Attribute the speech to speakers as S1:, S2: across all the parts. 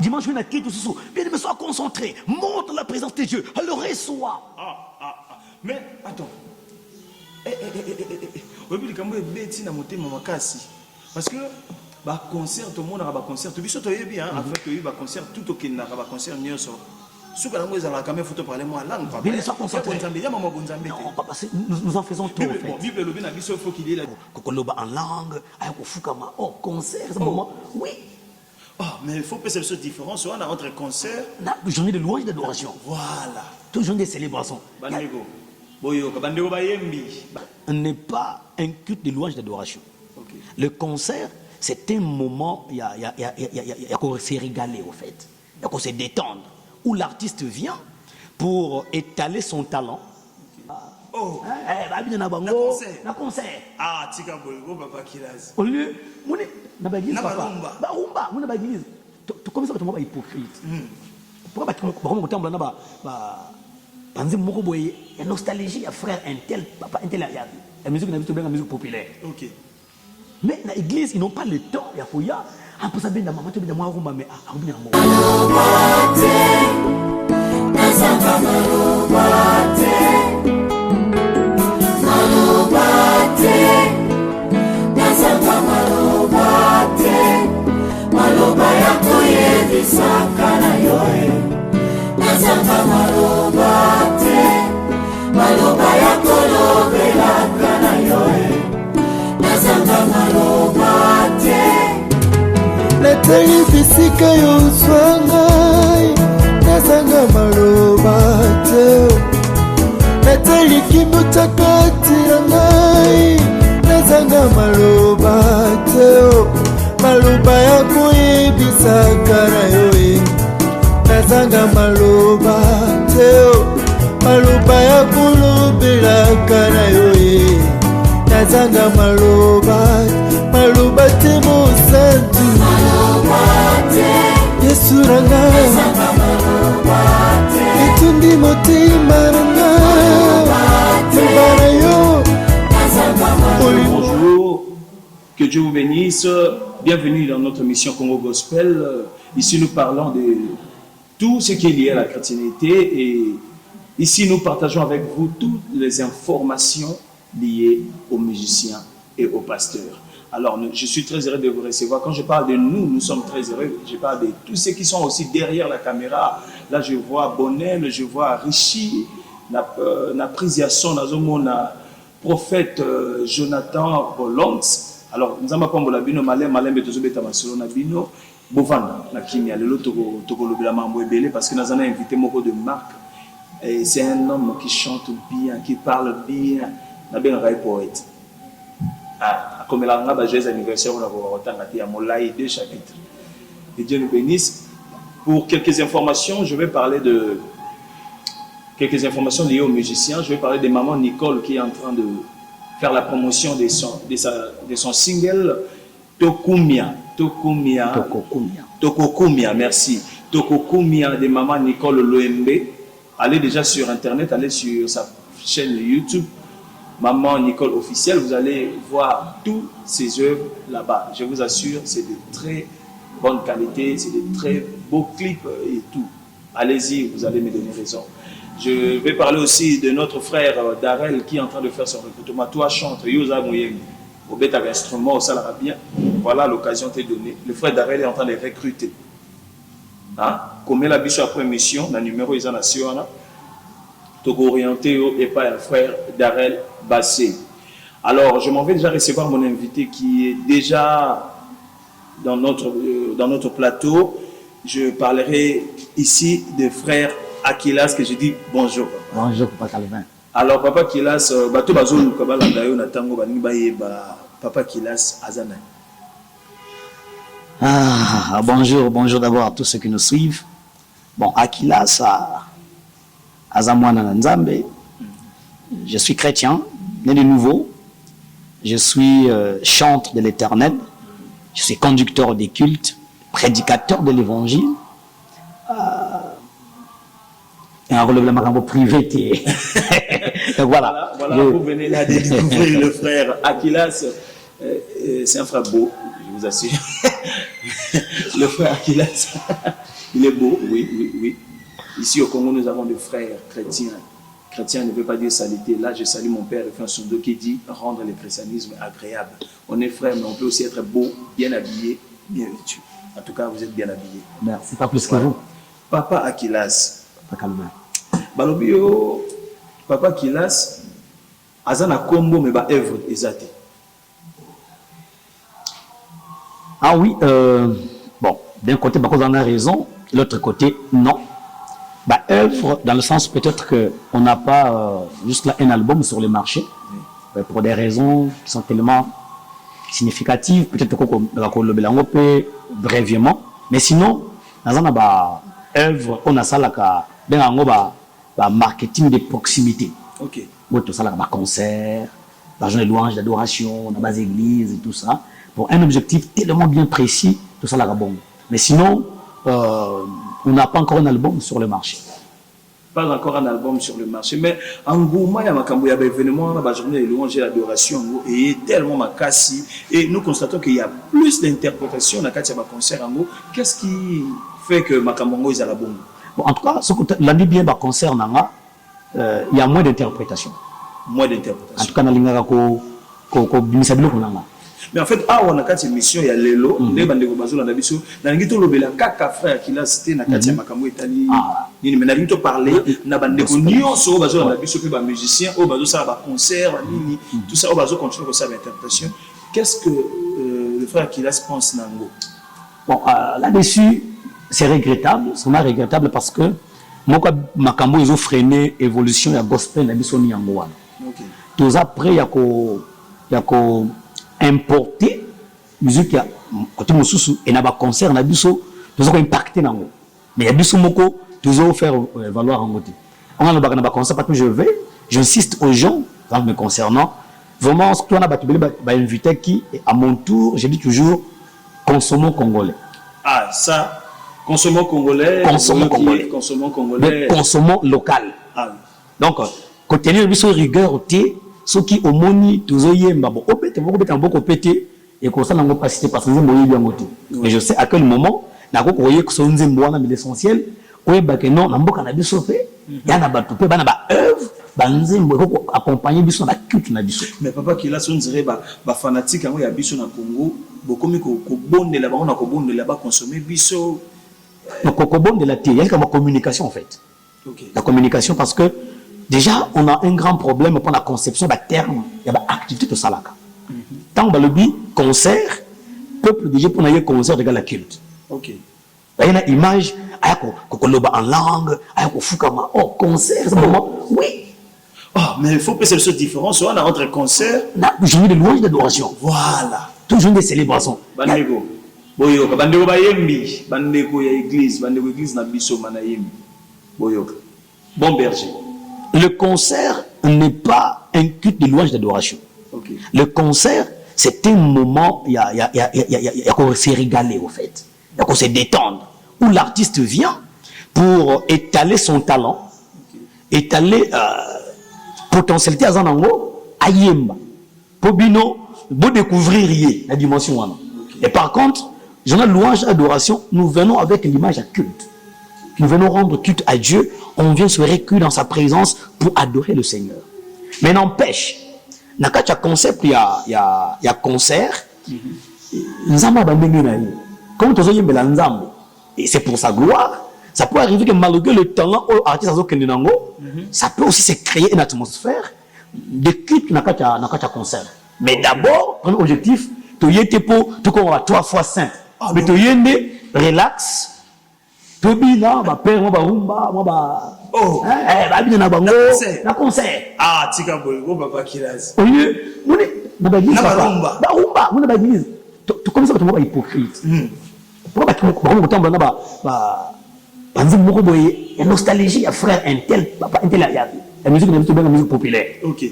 S1: Dimanche, on a quitté tout ce soir. Bien aimé, sois concentré. Montre la présence de Dieu. Alors reçois.
S2: Mais attends. Parce que concert, tout le monde a un concert. Tu sais, tu as bien, après que tu as un concert, tout au Kenya, un concert, nous sommes. Ce que nous avons quand même photo parler moi langue.
S1: Bien aimé, sois concentré. Non, papa, nous en faisons trop.
S2: Bible le bien il faut qu'il est là.
S1: Kokoloba en langue, ayakufukama. Oh, concert, c'est moment. Oui.
S2: Mais il faut que ce soit différent. Soit on a entre concert.
S1: Une journée de louange et d'adoration.
S2: Voilà.
S1: Toute journée de célébration. On n'est pas un culte de louange et d'adoration.
S2: Okay.
S1: Le concert, c'est un moment, il y a qu'on se régaler au fait. Il y a qu'on se détendre. Où l'artiste vient pour étaler son talent.
S2: La concert. Tika Bolgo, Papa Kilas.
S1: Au lieu, on est dans l'église, papa. Rumba, on est dans l'église. Tu commences à être hypocrite. Pourquoi tu me dis que il y a nostalgie, il y a frère un tel, papa un tel, la musique n'a pas la musique populaire.
S2: Ok.
S1: Mais dans l'église, ils n'ont pas le temps. Il y a Fouya. Un peu ça bien dans maman, tu veux dire moi rumba, mais
S3: maloba ya koyebisaka na yo nazanga maloba te maloba ya kolobelaka na yo nazanga maloba te natali bisika yo zwa ngai nazanga maloba te natali kimbuta kati na ngai nazanga maloba te maloba ya koyebisaka na yo nazanga maloba te maloba ya kolobelaka na yo nazanga maloba te mosantu yesu na ngai etundi motema na ngai bana yo.
S2: Bonjour, que Dieu vous bénisse. Bienvenue dans notre mission Congo Gospel. Ici, nous parlons de tout ce qui est lié à la chrétienté et ici, nous partageons avec vous toutes les informations liées aux musiciens et aux pasteurs. Alors, je suis très heureux de vous recevoir. Quand je parle de nous, nous sommes très heureux. Je parle de tous ceux qui sont aussi derrière la caméra. Là, je vois Bonnel, je vois Richie, na prise à son, na prophète Jonathan Rolongs. Alors, nous avons parlé de malin, Bovanda, na kimia, le loto le mambo ebele parce que nous avons invité Moko de Marc. C'est un homme qui chante bien, qui parle bien, na bien un poète. Comme il a un joyeux anniversaire, on a retenu à Molaï 2 chapitres. Que Dieu nous bénisse. Pour quelques informations, je vais parler de quelques informations liées aux musiciens. Je vais parler de maman Nicole qui est en train de faire la promotion de son single Tokumia, merci. Tokumia de maman Nicole Loembe. Allez déjà sur internet, allez sur sa chaîne YouTube Maman Nicole officielle, vous allez voir toutes ses œuvres là-bas. Je vous assure, c'est de très bonne qualité, c'est de très beaux clips et tout. Allez-y, vous allez me donner raison. Je vais parler aussi de notre frère Darel qui est en train de faire son recrutement. Toi, chante, Yosa Mouyeng, au bêta instrument, au Salarabien. Voilà, l'occasion t'est donnée. Le frère Darel est en train de recruter. Comme la biche après mission, le numéro est en nation. Tu orienté et pas un frère Darel Bassé. Alors, je m'en vais déjà recevoir mon invité qui est déjà dans notre plateau. Je parlerai ici de frère Akilas, que je dis bonjour.
S1: Bonjour, Papa Calvin.
S2: Alors, Papa Akilas, Papa Akilas Azana.
S1: Bonjour d'abord à tous ceux qui nous suivent. Bon, Akilas Azamwana Nzambe. Je suis chrétien, né de nouveau. Je suis chantre de l'Éternel. Je suis conducteur des cultes, prédicateur de l'Évangile. Un relèvement privé. Donc voilà.
S2: Vous venez là de découvrir le frère Akilas. C'est un frère beau, je vous assure. Le frère Akilas, il est beau, oui. Ici au Congo, nous avons des frères chrétiens. Chrétien ne veut pas dire saleté. Là, je salue mon père, le frère Sondo, qui dit rendre le christianisme agréable. On est frères, mais on peut aussi être beau, bien habillé, bien vêtu. En tout cas, vous êtes bien habillé.
S1: Merci, pas plus que vous.
S2: Papa Akilas.
S1: Pas calme.
S2: Balobio, Papa Akilas, Azana Kombo, mais ba œuvre exacte.
S1: Ah oui, bon, d'un côté, on a raison, de l'autre côté, non. Bah, œuvre, dans le sens peut-être qu'on n'a pas juste là un album sur le marché, pour des raisons qui sont tellement significatives, peut-être qu'on le peut brièvement, mais sinon, dans un œuvre, on a ça là, dans marketing de proximité.
S2: Ok.
S1: Tout ça là, concert, journée de louange, d'adoration, dans les églises et tout ça, pour un objectif tellement bien précis, tout ça là, bon. Mais sinon, on n'a pas encore un album sur le marché.
S2: Pas encore un album sur le marché, mais en Gouma, il y a un événement, la journée de louange et d'adoration, et tellement makassi. Et nous constatons qu'il y a plus d'interprétations dans le concert en Gouma. Qu'est-ce qui fait que Makambo est à la bombe?
S1: Bon, en tout cas, ce que l'année bien concert, il y a moins d'interprétations.
S2: Moins d'interprétations.
S1: En tout cas, dans le
S2: mais en fait, on a une mission, il y a Lelo, les bandes de Bazo, la Nabiso, dans le guito lobela, kaka frère qui l'a cité, na Katia Makambo Italie, mais na guito parler, na bande de Nyon, so Bazo, la Nabiso, puis musicien, au Bazo, ça va concert, tout ça, au Bazo continue sa interprétation. Qu'est-ce que le frère Akilas pense Nango?
S1: Bon, là-dessus, c'est regrettable, parce que moi, Makambo, ils ont freiné l'évolution de la gospel, la mission Nyangoan. Tout après, il y a importer musique ya côté mususu et na ba concert na biso toujours impacter nango mais ya biso moko toujours faire valoir en côté on a le na ba concert parce que j'insiste aux gens dans me concernant vraiment ce qu'on a ba invité qui à mon tour j'ai dit toujours consommons congolais.
S2: Ah ça consommons congolais,
S1: mais consommons local.
S2: Ah.
S1: Donc côté ni biso rigueur té ceux qui ont moni tous yemba bon opété beaucoup pété et qu'on s'en a pas cité parce que nous moyen bien moto mais je sais à quel moment na ko koyé que son nzemboana mais l'essentiel oye ba que non na mboka na biso pe ya na bato pe bana ba œuvre ba nzembo ko accompagner biso na culte na biso.
S2: Mais papa qui là son dirait ba fanatique ngo ya biso na Congo bokomi ko bondela ba on a ko bondela ba consommer biso
S1: ko bondela té il y a comme communication en fait.
S2: OK.
S1: La communication parce que déjà, on a un grand problème pour la conception des termes. Il y a activité de salaka. Tant que le concert, peuple déjà pour un concert égale la culte.
S2: Ok.
S1: Il y a une image, il y a en langue, il y a fukama. Oh, concert, c'est moment. Oui.
S2: Oh, mais il faut que c'est cette différence. On a entre concert.
S1: Journée de louange d'adoration.
S2: Voilà.
S1: Toujours des célébrations.
S2: Bandego. Boyoka. Bandego bayembi. Bandego ya église. Bandego église na biso manayembi. Boyoka. Bon berger.
S1: Le concert n'est pas un culte de louange d'adoration.
S2: Okay.
S1: Le concert, c'est un moment, il y a qu'on se régaler au fait. Il y a qu'on se détendre. Où l'artiste vient pour étaler son talent, étaler potentialité à Zanango, à Yemba. Pour Bino, pour découvrir la dimension. Okay. Et par contre, dans la louange d'adoration, nous venons avec l'image à culte. Nous venons rendre culte à Dieu, on vient se recueillir dans sa présence pour adorer le Seigneur. Mais n'empêche, dans le concept, il y a concert, et c'est pour sa gloire. Ça peut arriver que malgré le talent aux artistes, ça peut aussi se créer une atmosphère de culte dans le concert. Mais d'abord, notre objectif, tu y es pour tout comme 3 fois saint. Mais tu y es relax. Tobina, ma père, moi, rumba, moi,
S2: oh,
S1: na bango, na concert.
S2: Ah, tika boyo, papa Kilas.
S1: Au lieu, nous, na bagise, rumba, nous, na bagise. Tu commences à être hypocrite. Pourquoi tu me temps, banzi moko boye, il y a nostalgie, il y a frère, un tel, papa, un tel, la musique, la musique populaire.
S2: Ok.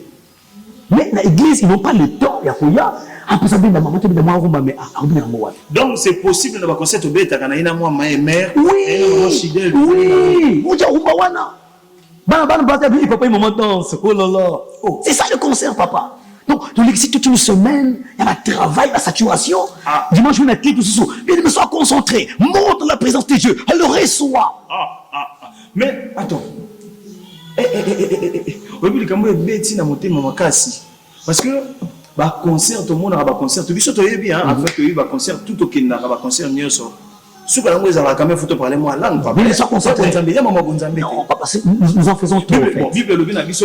S1: Mais dans l'église, ils n'ont pas le temps, il y a quoi.
S2: Donc c'est possible de concert au bête à une moi ma mère.
S1: Oui. Oui. C'est ça le concert, papa. Donc, tu l'existe toute une semaine, il y a un travail, la saturation. Dimanche, je vais mettre tout ce bien me sois concentré, monte dans la présence de Dieu, elle le reçoit.
S2: Mais, attends. Parce que, concert, tout le monde a un concert. Tu dis, tu bien, en fait, tu as un concert, tout au Kenya, un concert, si vous avez quand même photo parler moi langue,
S1: mais ils sont concentrés.
S2: Non,
S1: nous en faisons tout.
S2: Bon, il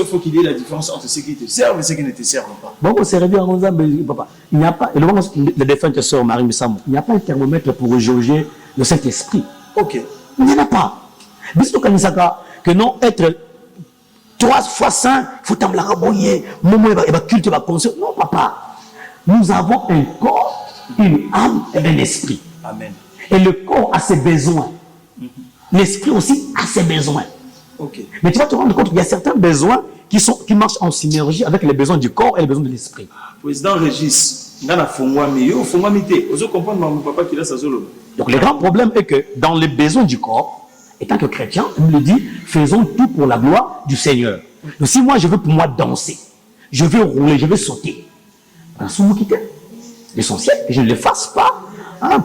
S2: faut qu'il y ait la différence entre ceux qui te servent et ceux qui ne te servent pas.
S1: Bon, c'est bien, papa. Il n'y a pas, le défunt sœur Marie Missam, il n'y a pas un thermomètre pour jauger le Saint-Esprit.
S2: Ok.
S1: Il n'y en a pas. Bisto Kanisaka, que non, être 3 fois saint, il faut t'en la raboyer, moment, il va culte, il va concert. Non, papa. Nous avons un corps, une âme et un esprit.
S2: Amen.
S1: Et le corps a ses besoins. L'esprit aussi a ses besoins.
S2: Okay.
S1: Mais tu vas te rendre compte qu'il y a certains besoins qui marchent en synergie avec les besoins du corps et les besoins de l'esprit.
S2: Président Régis, donc
S1: le grand problème est que dans les besoins du corps, étant que chrétien, on me dit, faisons tout pour la gloire du Seigneur. Donc si moi je veux pour moi danser, je veux rouler, je veux sauter, l'essentiel, je ne le fasse pas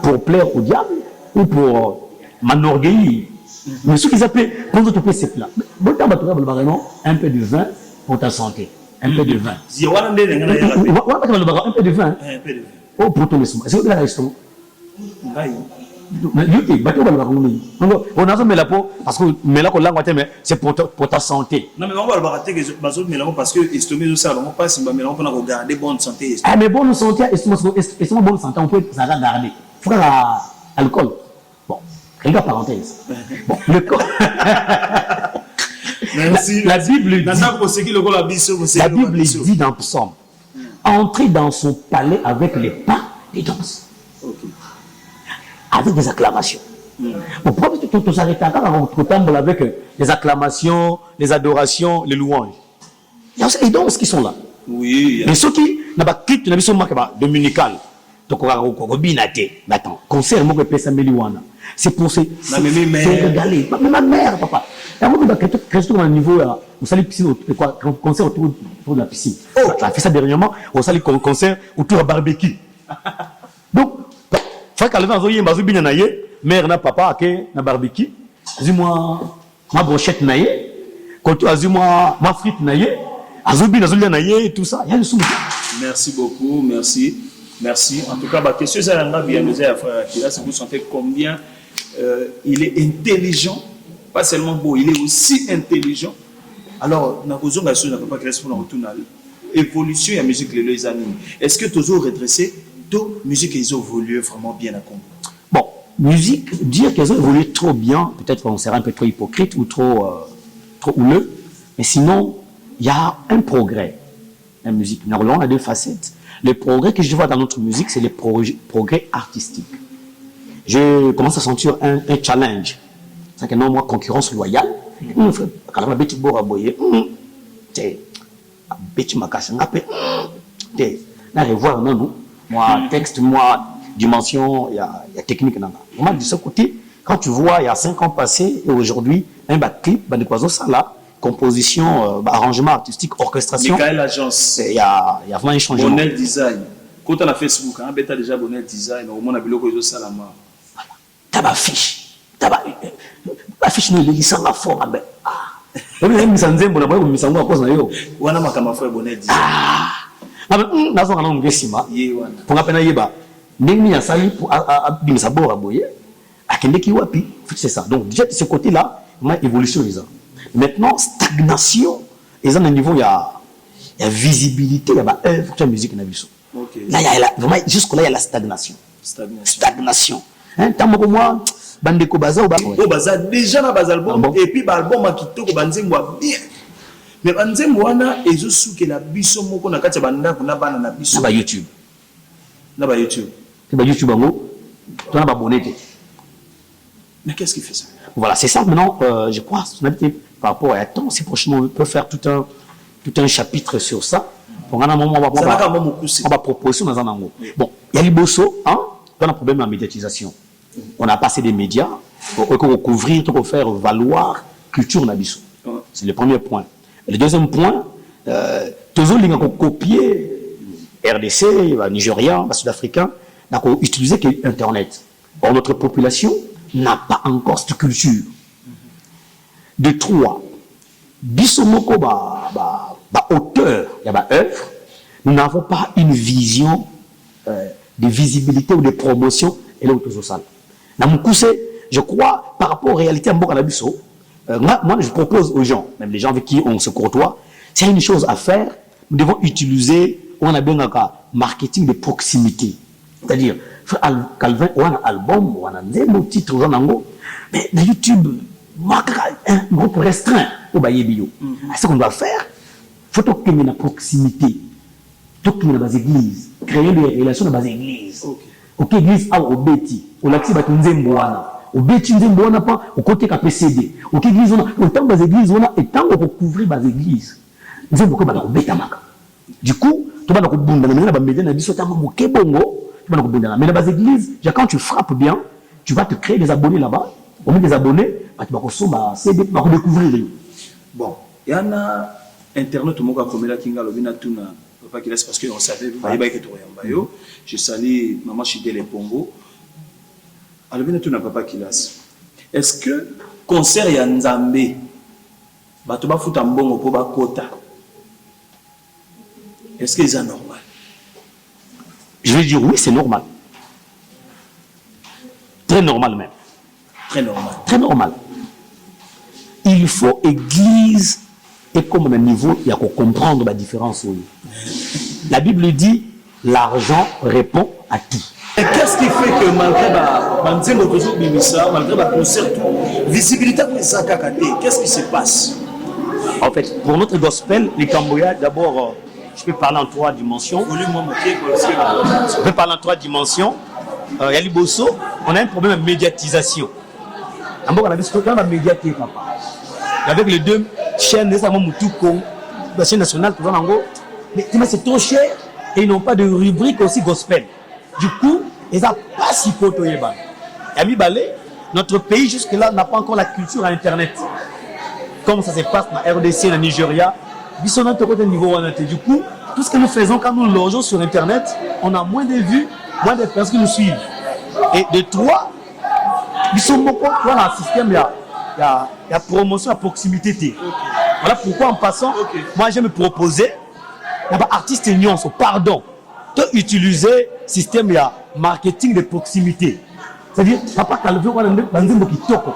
S1: pour plaire au diable ou pour m'enorgueillir. Mais ce qu'ils appellent, quand on fait c'est plat, un peu de vin pour ta santé. Un peu de vin. Un peu de vin. Oh, pour ton estomac. C'est quoi la estomac? On a fait la peau parce que c'est pour ta santé.
S2: Non, mais on va le barater parce que l'estomac, ça va pas si on peut regarder bonne santé.
S1: Ah, mais bonne santé, estomac bonne santé, on peut ça regarder. Il faut l'alcool. Bon, regarde parenthèse. Bon, le corps.
S2: Merci.
S1: La Bible dit dans Psaume, entrer dans son palais avec les pas des danses.
S2: Okay.
S1: Avec des acclamations. Bon, pourquoi tu s'arrêtes avec les acclamations, les adorations, les louanges? Il y a aussi les danses qui sont là.
S2: Oui.
S1: Mais ceux qui n'ont pas quitté la mission dominical, donc on va attends, concert, c'est pour se régaler. Mais ma mère, papa. Il y a un niveau, on s'allie piscine, concert autour de la piscine. On a fait ça dernièrement, on s'allie concert autour de barbecue. Donc, il faut qu'à l'évangile, il y a mère na papa qui na barbecue. Dis-moi, ma brochette naïe, quand tu as dit moi, ma frite naïe, azubi naïe, tout ça. Il y a le sous.
S2: Merci beaucoup, merci. Merci. En tout cas, ma question c'est bien vous sentez combien il est intelligent, pas seulement beau, il est aussi intelligent. Alors, dans vos ongations, on n'a pas créé pour évolution et la musique les anime. Est-ce que tu as redressé toute musique ils ont évolué vraiment bien à Congo?
S1: Bon, musique, dire qu'elles ont évolué trop bien, peut-être qu'on serait un peu trop hypocrite ou trop houleux, mais sinon, il y a un progrès. La musique, on a deux facettes. Le progrès que je vois dans notre musique, c'est le progrès artistique. Je commence à sentir un challenge. C'est que non, moi, concurrence loyale. Moi, texte, moi, dimension, il y a technique. Moi, de ce côté, quand tu vois, il y a 5 ans passés et aujourd'hui, un clip, ça là, composition, arrangement artistique, orchestration.
S2: Michael Agence.
S1: Il y a vraiment un changement.
S2: Bonnel Design. Quand on a Facebook, on a déjà Bonnel Design, au moins on a biloko de salama.
S1: T'as ma fiche. La fiche nous est sans la forme. On a mis ça en zéro, on a mis ça en cause.
S2: On a marqué ma frère Bonnel Design.
S1: Nous avons un gessima. Pour appeler Yeba. N'ayez sali pour abîmer bord à boyer. À Kendeki Wapi, c'est ça. Donc, déjà de ce côté-là, on a évolution. Maintenant, stagnation. Et à un niveau, il y a visibilité, il y a œuvre de musique. Là, vraiment, jusque-là, il y a la stagnation. Stagnation. Tant que moi, Bandeko Baza ou
S2: Baza, déjà dans le album, et puis l'album qui tourne, Banzembo bien. Mais Banzembo, et je suis que la biso moko na kati banda kuna bana na biso.
S1: Na YouTube.
S2: Na ba YouTube.
S1: C'est ba YouTube bango. Tu as abonné.
S2: Mais qu'est-ce qui fait ça?
S1: Voilà, c'est ça. Maintenant, je crois, par rapport à temps, si prochainement on peut faire tout un chapitre sur ça. On va proposer dans un angle. Bon, il y a les bossos, hein? On a un problème en médiatisation. On a passé des médias pour recouvrir, pour faire valoir culture nabiso. C'est le premier point. Et le deuxième point, toujours les gens copier RDC, Nigériens, Sud-Africains, donc utiliser Internet. Or, notre population n'a pas encore cette culture. De 3, bisomoko auteur, il y a œuvre, nous n'avons pas une vision de visibilité ou de promotion et l'autre social. Je crois, par rapport aux réalités en Bokanabiso, moi, je propose aux gens, même les gens avec qui on se côtoie, s'il y a une chose à faire, nous devons utiliser, on a bien un marketing de proximité. C'est-à-dire, Calvin, on a un album, on a un titre, mais dans YouTube, un groupe restreint au Bayébio. Ce qu'on doit faire, il faut qu'il y ait une proximité. Il faut qu'il y ait des églises. Créer des relations dans les églises. Ok, église, au Beti, au Laxi, au Beti, pas au côté de PCD. Ok, église, autant des églises, on a autant pour couvrir les églises. Nous avons beaucoup de du coup, tu vas dans mais dans les églises, quand tu frappes bien, tu vas te créer des abonnés là-bas. Au moins des abonnés, tu vas découvrir.
S2: Bon, il y en a Internet, parce qu'on savait, je salue Maman Chidele Pongo. Papa Kilas. Est-ce que concert ya Nzambe, batoba futa mbongo po ba kota? Est-ce que c'est normal?
S1: Je vais dire oui, c'est normal. Très normal même.
S2: Très normal.
S1: Très normal. Il faut église et comme un niveau, il y a qu'à comprendre la différence. La Bible dit l'argent répond à tout.
S2: Et qu'est-ce qui fait que malgré malgré la concert, visibilité pour les Akakate, qu'est-ce qui se passe?
S1: En fait, pour notre gospel, les Camboyas, d'abord, je peux parler en 3 dimensions. Je peux parler en 3 dimensions. Yali Bosso, on a un problème de médiatisation. D'abord, on a vu ce qu'on a médiatisé, papa. Avec les 2 chaînes, notamment Moutouko, la chaîne nationale, mais c'est trop cher et ils n'ont pas de rubrique aussi gospel. Du coup, ils n'ont pas si potoyé. Yami Balé, notre pays jusque-là n'a pas encore la culture à Internet. Comme ça se passe dans RDC, dans Nigeria, du coup, tout ce que nous faisons quand nous logeons sur Internet, on a moins de vues, moins de personnes qui nous suivent. Et de 3, ils sont beaucoup dans le système, il y a promotion à proximité. Voilà pourquoi en passant, moi je me proposais, il y a artistes et nuances, pardon, de utiliser le système de marketing de proximité. C'est-à-dire, papa Calvé, on a un peu qui toque.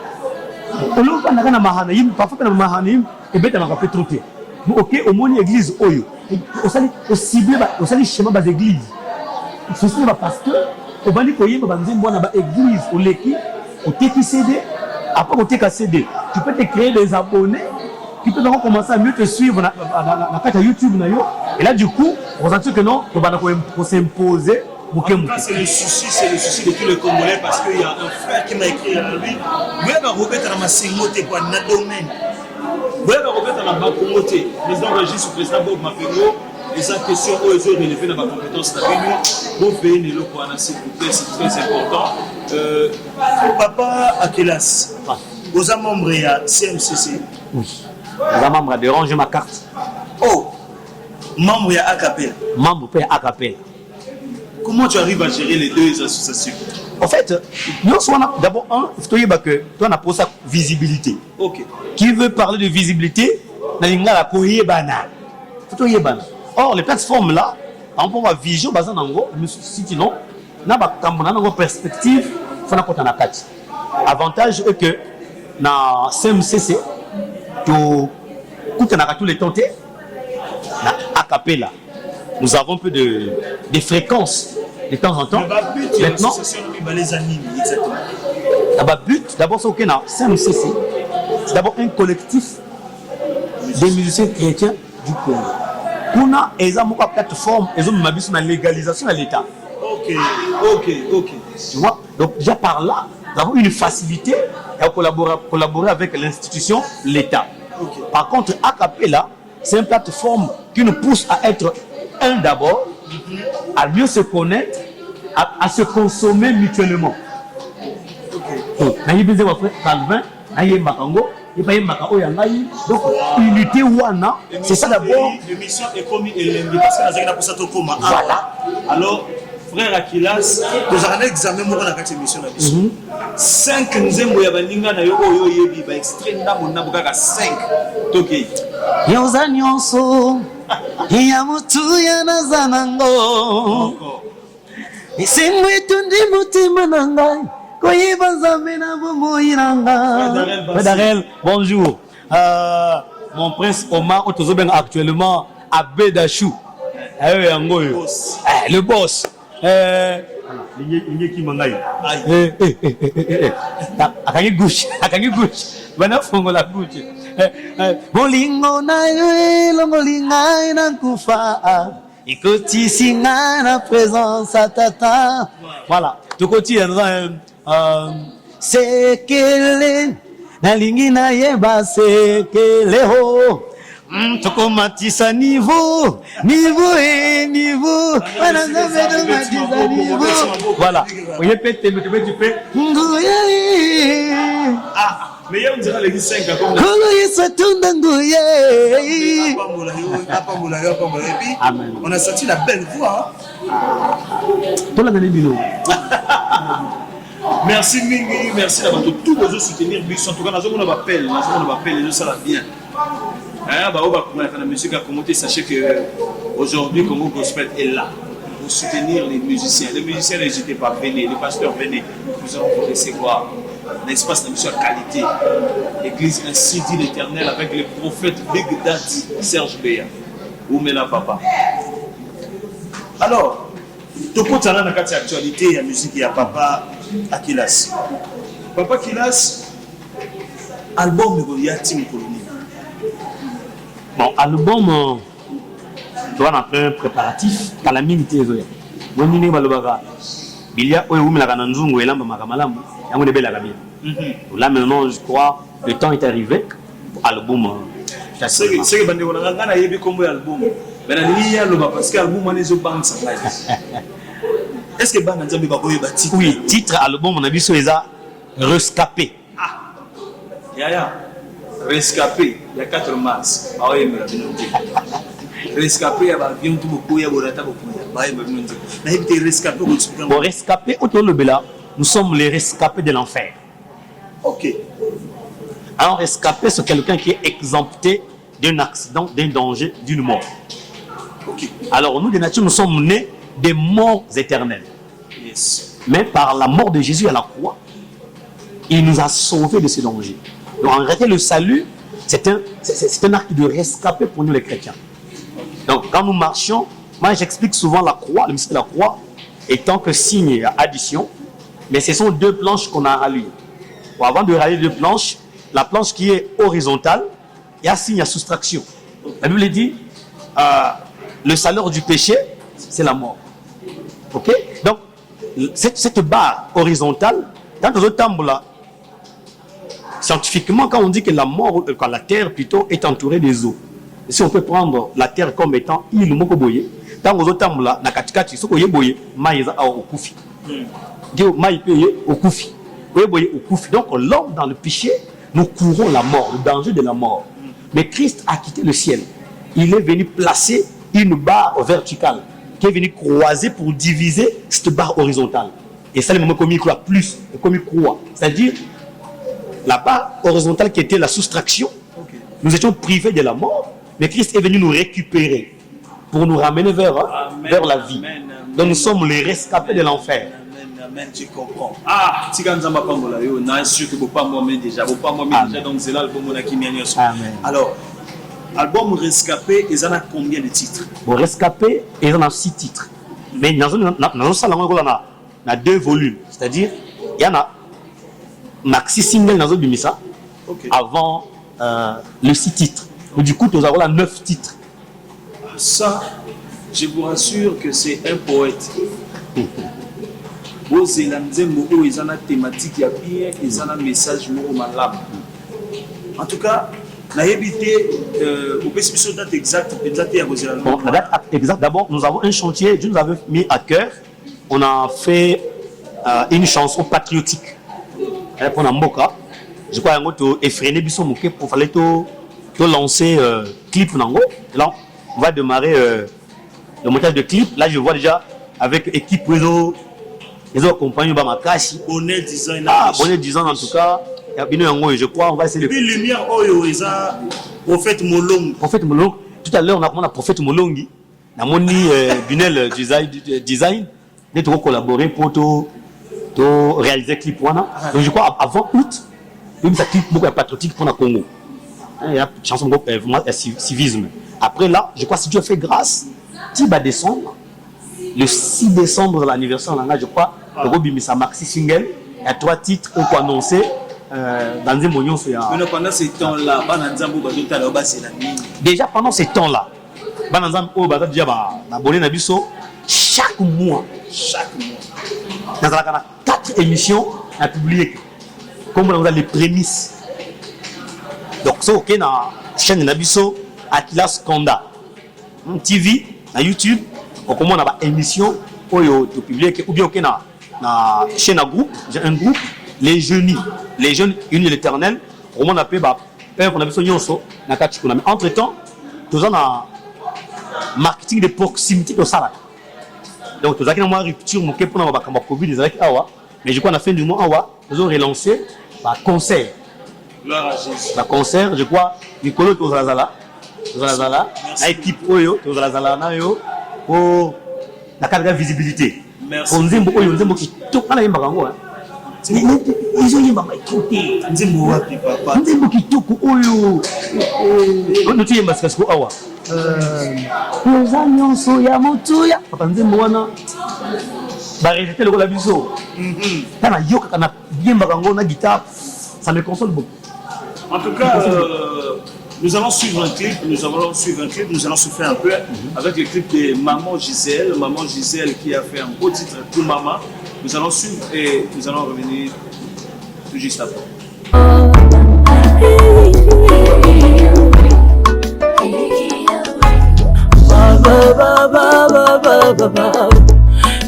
S1: On a un mahanaïm, parfois on a un mahanaïm, et bien on a fait trop. Ok, au moins l'église, au ciblé, au salut schéma des églises. C'est ça parce que, au bani koye, on a une église, au leki, au teki CD, après au teki CD, tu peux te créer des abonnés qui peuvent donc commencer à mieux te suivre dans la carte YouTube. Et là, du coup, on sent que non, on va s'imposer.
S2: C'est le souci de tous les Congolais parce qu'il y a un frère qui m'a écrit à lui. Oui, on va remettre dans ma singote pour un domaine. Oui, on va remettre dans ma communauté. Les gens réagissent sur le président Bob Mapego. Et sa question aux autres, il fait dans ma compétence. Bon pays, s'il vous plaît, c'est très important. Papa Akelas, vous êtes membre de CMCC?
S1: Oui. Vous êtes membre de ranger ma carte.
S2: Oh, membre de Acapella.
S1: Membre de Acapella.
S2: Comment tu arrives à gérer les 2 associations?
S1: En fait, nous d'abord, il faut que tu as pour sa visibilité.
S2: Ok.
S1: Qui veut parler de visibilité? Or, les plateformes là, par rapport à la vision, sinon, on a une perspective. Avantage est que dans CMCC, tous les tentés, dans Acapella, nous avons un peu de fréquences de temps en temps. Maintenant, d'abord, c'est CMCC. C'est d'abord un collectif des musiciens chrétiens du Congo. On a une plateforme, ils ont une légalisation à l'État.
S2: Ok.
S1: Tu vois? Donc, déjà par là, nous avons une facilité à collaborer avec l'institution, l'État.
S2: Okay.
S1: Par contre, Acapella, c'est une plateforme qui nous pousse à être un d'abord, à mieux se connaître, à se consommer mutuellement. Donc, Calvin, et pas yembaka oyo ngai. Donc unité wana, c'est ça d'abord.
S2: L'émission est comme elle parce que nazaki na posa to koma.
S1: Voilà.
S2: Alors frère Akilas, nous avons un examen pour la émission na biso. 5 nzembo ya baninga na yo oyo yebi ba extrait ndambo na bokaka 5. Toki.
S1: Yoza nyonso ya mutu ya nazanango. Esengo etundi mutima na ngai koyeba nzambe na bomoi na ngai. Darel, bonjour. Mon prince Omar otozobenga actuellement à Bedachou. Le boss.
S2: Lingi kimangai.
S1: Akangi gauche. Bana fongo la gauche. Bolingo na yo longolinga na kufa. Ikoti singa na présence à tata. Voilà. Tukoti sekele na lingi na yeba sekele ho. Tokomatisa niveau. Voilà. Vous répétez, tu peux.
S2: Ah, mais il y a on dirait les 5 comme
S1: Amen.
S2: On a senti la belle voix. Merci Mingi, merci d'avoir tous les autres soutenir. En tout cas, nous avons appel, les autres ça va bien. La musique a commenté, sachez que aujourd'hui Congo Gospel est là pour soutenir les musiciens. Les musiciens, n'hésitez pas, venez, les pasteurs, venez. Nous allons vous recevoir un espace de mission à qualité. L'église ainsi dit l'Éternel avec les prophètes Big Daddy, Serge Béa, Oumela Papa. Alors, Toko Tana na kati actualité, il y a musique, il y a Papa Akilas. Papa Akilas, album de Yatim Colonie.
S1: Bon, album, doit en faire un préparatif, calamité. Moi, je il y a un là maintenant, je crois, le temps est arrivé pour l'album.
S2: C'est que on a eu comme album. Mais il y a l'album parce que l'album on les banques ça. Est-ce que bande nzambe ba koyeba titre?
S1: Oui, titre album on a vu sur les rescapé.
S2: Ah. Ya. Rescapé, il y a 4 mars. Ah oui, mais rescapé, il y a avion tout beaucoup, il y a borata beaucoup.
S1: Bon, rescapé, autour de Bela, nous sommes les rescapés de l'enfer.
S2: Ok.
S1: Alors, rescapé, c'est quelqu'un qui est exempté d'un accident, d'un danger, d'une mort.
S2: Ok.
S1: Alors, nous, de nature, nous sommes nés des morts éternelles.
S2: Yes.
S1: Mais par la mort de Jésus à la croix, il nous a sauvés de ce danger. Donc, en réalité, le salut, c'est un acte de rescapé pour nous, les chrétiens. Donc, quand nous marchions, moi, j'explique souvent la croix, le mystère de la croix, étant que signe et addition, mais ce sont 2 planches qu'on a ralliées. Bon, avant de rallier 2 planches, la planche qui est horizontale, il y a signe à soustraction. La Bible dit, le salaire du péché, c'est la mort. Ok? Donc, cette barre horizontale, dans nos autres là, scientifiquement, quand on dit que la mort, quand la terre plutôt est entourée des eaux, si on peut prendre la terre comme étant île mokoboye, dans nos autres là, na katikati, ce qu'on y boye, maïza au koufi. Dieu maï paye au koufi. Donc l'homme dans le péché, nous courons la mort, le danger de la mort. Mais Christ a quitté le ciel. Il est venu placer une barre verticale qui est venue croiser pour diviser cette barre horizontale. Et ça, le moment comme il croit plus, comme il croit. C'est-à-dire, la barre horizontale qui était la soustraction, nous étions privés de la mort, mais Christ est venu nous récupérer pour nous ramener vers la vie. Donc nous sommes les rescapés de l'enfer.
S2: Amen, tu comprends. Ah, si quand Zamba Pambola, yo, na sûr que vous pas moi déjà, vous pas moi déjà, donc c'est là l'album on a qui m'a Alors, album rescapé, ils en a combien de titres?
S1: Bon, rescapé, ils en a 6 titres. Mais dans un salon, on a 2 volumes. C'est-à-dire, il y en a maxi single dans un Bimisa avant le 6 titres. Mais du coup, nous avons là 9 titres.
S2: Ça, je vous rassure que c'est un poète. Vous ils ont une thématique, il y a bien, ils ont un message malade. En tout cas, la évité, vous pouvez se date exacte,
S1: bon, la date exacte, d'abord, nous avons un chantier, Dieu nous avait mis à cœur. On a fait une chanson patriotique pour Namboka.
S4: je crois que effréné biso moké pour fallait to lancer clip nango. Là on va démarrer le montage de clip. Là je vois déjà avec équipe les autres compagnons Bamakashi.
S2: Bonnet design.
S4: Bonnet design en tout cas. Je crois on va essayer de.
S2: Puis lumière oyo eza Prophète Molongi.
S4: Prophète Molongi. Tout à l'heure on a commandé Prophète Molongi. Na moni Bunel design. Nous devons collaborer pour réaliser le clip. Donc je crois avant août, il y a un clip beaucoup patriotique pour le Congo. Il y a une chanson vraiment civisme. Après là, je crois que si Dieu fait grâce, tu vas descendre. Le 6 décembre, l'anniversaire, je crois, le maxi single, il y a 3 titres qu'on peut annoncer dans un moyen.
S2: Mais pendant ces temps-là,
S4: déjà pendant ces temps-là, chaque mois, dans 4 émissions à publier, comme on a les prémices. Donc, c'est OK dans la chaîne Nabiso, Akilas Konda, TV, na YouTube, on a une émission pour publier, ou bien OK dans la chaîne groupe, j'ai un groupe, les jeunes unis l'éternel, on a appelé Père Nabiso Nyonso, entre-temps, nous avons un marketing de proximité de ça. Donc, nous avons une rupture pour le Covid, mais je crois qu'à la fin du mois, nous avons relancé un concert. Le concert, je crois, Nicolas Tozalazala, l'équipe Oyo, Tozalazala, pour la cadre de visibilité.
S2: Merci.
S4: On dit que tout le monde ils ont dit écoutez,
S2: Nzimbo wapi papa?
S4: Nzimbo kitoko Oyo. On dit parce que awa. Les annonces ya motuya. Papa Nzimbo wana. Ba résultat le la biso. Kana yoka kana bien bakango na guitare, ça me console beaucoup.
S2: En tout cas, nous allons suivre un clip, nous allons souffler un peu avec le clip de Maman Gisèle qui a fait un beau titre pour Maman. Nous allons suivre et nous allons revenir tout juste après.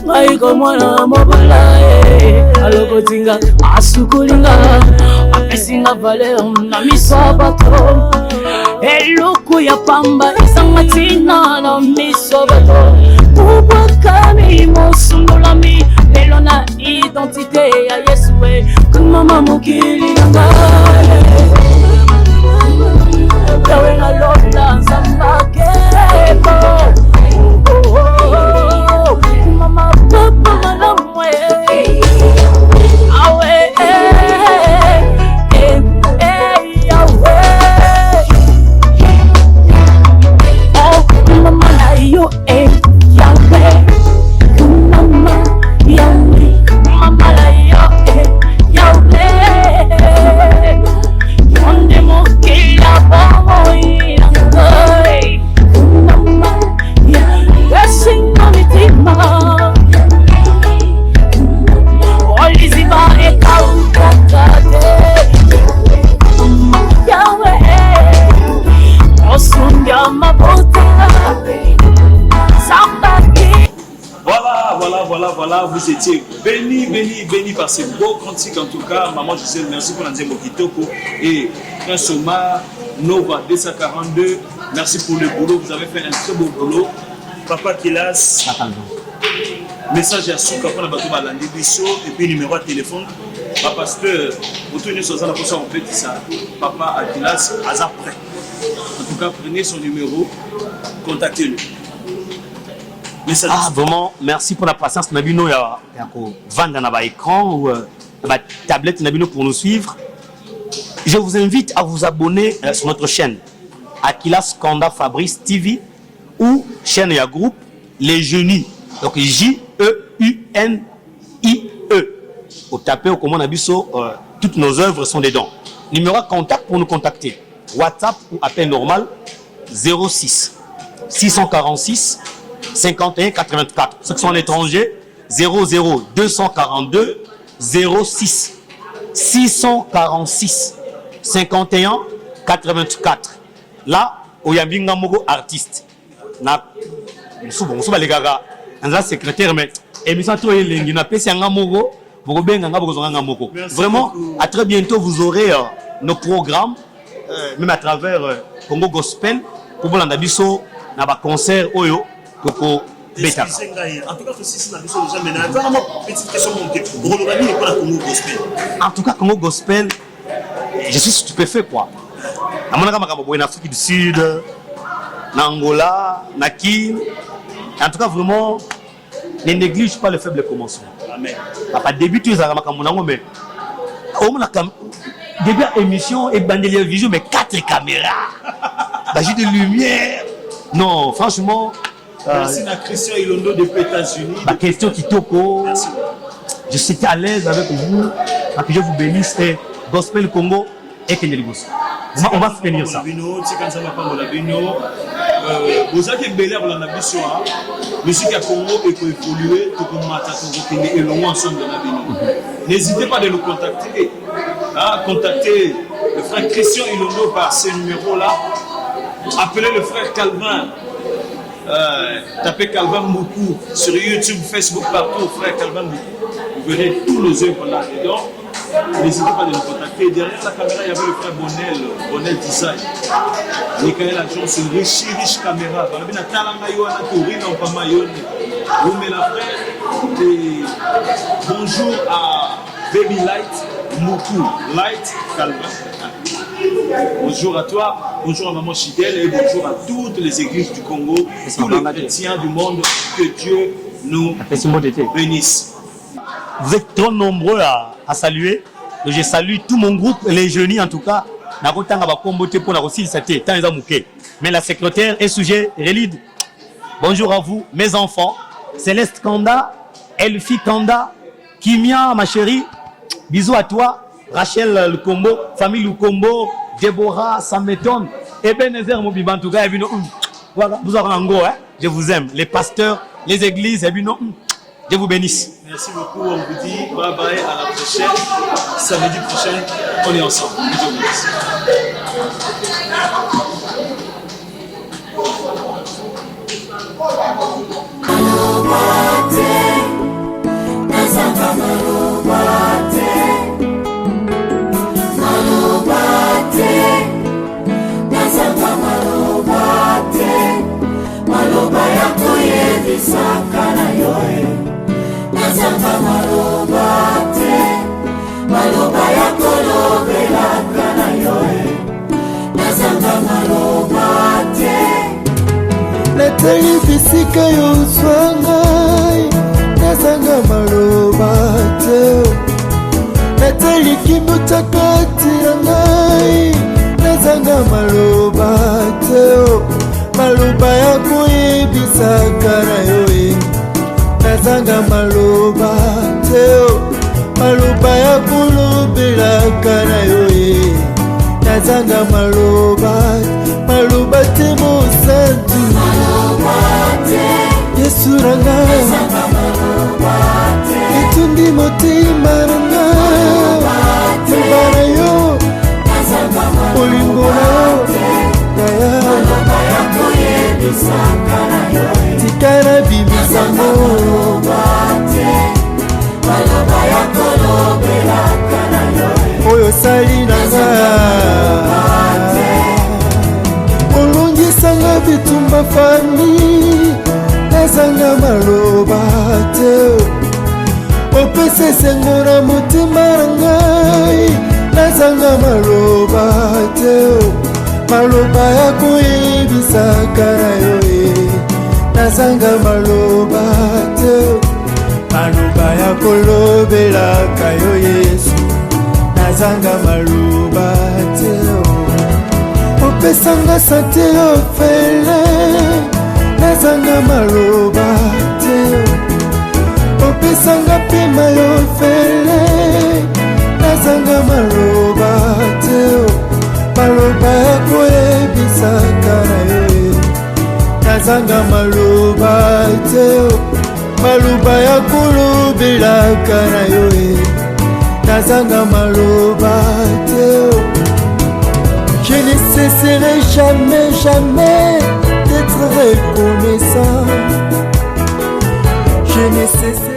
S5: Maiko mwana mobala alokotinga asukulinga apesinga valeur na miso ya bato eloko ya pamba esanga ntina na miso ya bato ubwakami mosungolami lelo na identité ya Yesu kumama mokili nanga yawe na lota nzambakebo mama papa malamwe awe yawe oh mama na yo yawe mama yawe mama na yo yawe onde mokila bomo ilangai mama yawe singa mitima Oliziba ekaukakate yawe osunga mabuta sambaki.
S2: Voilà, vous étiez bénis par ces beaux cantiques en tout cas. Maman Gisèle, merci pour l'Anzembo Kitoko et un Soma Nova 242. Merci pour le boulot, vous avez fait un très beau boulot. Papa Kilas, message à Souka pour la bateau Balandi Bisso et puis numéro de téléphone. Papa pasteur, vous tournez sur ça, la prochaine on fait ça. Papa Akilas, hasard prêt. En tout cas, prenez son numéro, contactez-le.
S4: Ah, vraiment, merci pour la patience. Nabino, il y a vendre dans l'écran ou la tablette Nabino pour nous suivre. Je vous invite à vous abonner sur notre chaîne Akilas Konda Fabrice TV ou chaîne et groupe Les Jeunis. Donc Jeunnie. Au taper au commande Abisso, toutes nos œuvres sont dedans. Numéro de contact pour nous contacter. WhatsApp ou appel normal 06 646 51 84. Ceux qui sont à l'étranger 00 242 06 646 51 84. Là, au Yambinga Mogo artiste. Na Moussouba les gaga. Un secrétaire mais émission toi elengi na pesi anga mogo Vraiment, à très bientôt, vous aurez nos programmes, même à travers Congo Gospel, pour vous l'andabiso, na ba concert oyo, toko beta.
S6: En tout cas, ceci, déjà maintenant. Petite question, Congo Gospel.
S4: En tout cas, Congo Gospel, je suis stupéfait quoi. En Afrique du Sud, en Angola, en Kim. En tout cas, vraiment, ne néglige pas le faible commencement.
S6: Amen.
S4: Papa, début, tu es à Makamonango, mais au moins, début émission et bandelier vision, mais 4 caméras, magie de lumière. Non, franchement.
S6: Merci à Christian Ilondo depuis les États-Unis.
S4: Ma question qui toko. Je suis à l'aise avec vous. Que je vous bénisse. Et Gospel Congo et Keneligos. On va finir ça.
S6: Vous avez belé pour la mission. Musique à Congo et pour évoluer, tout comme Matata, et l'on ensemble de la Bino. N'hésitez pas de nous contacter. Contactez le frère Christian Ilondo par ce numéro-là. Appelez le frère Calvin. Tapez Calvin Moukou sur YouTube, Facebook, partout, frère Calvin Moukou. Vous verrez tous nos œuvres là-dedans. N'hésitez pas de nous contacter. Derrière la caméra, il y avait le frère Bonel Design. Michael Agence, une riche caméra. Bonjour à Baby Light Moukou, Light Calvin. Bonjour à toi, bonjour à Maman Chidel et bonjour à toutes les églises du Congo, tous les chrétiens du monde, que Dieu nous bénisse.
S4: Vous êtes trop nombreux à saluer, donc je salue tout mon groupe, les jeunes en tout cas. Mais la secrétaire est sujet Relide. Bonjour à vous, mes enfants. Céleste Kanda, Elfie Kanda, Kimia, ma chérie. Bisous à toi. Rachel Lukombo, famille Lukombo, Deborah, ça m'étonne. Ebenezer Mobiba, en tout cas, vous aurez un go, hein? Je vous aime. Les pasteurs, les églises, je vous bénisse.
S6: Merci beaucoup, on vous dit bye bye, à la prochaine. Samedi prochain, on est ensemble. Je vous remercie.
S3: natali bisika yozwa ngai nazanga maloba te natali kimbuta kati na ngai nazanga maloba te maloba ya koyebisaka na yo nazanga maloba te maloba ya kolobelaka na yo nazanga maloba maloba te mosantu yesu na ngai etundi motema na ngai liba na yo olingo na yo tika na bibisango oyo osali na ngai olongisanga bitumba fami nazanga maloba te opesa esengo na motema na ngai nazanga maloba te maloba ya koyebisaka na yo nazanga maloba te maloba ya kolobelaka yo yesu nazanga maloba te opesanga sante ofele nazanga maloba te opesanga pema yofele nazanga maloba te maloba ya koyebisaka na yo nazanga maloba te maloba ya kolobelaka na yo nazanga maloba te je ne cesserai jamais, jamais d'être reconnaissant. Je ne cesserai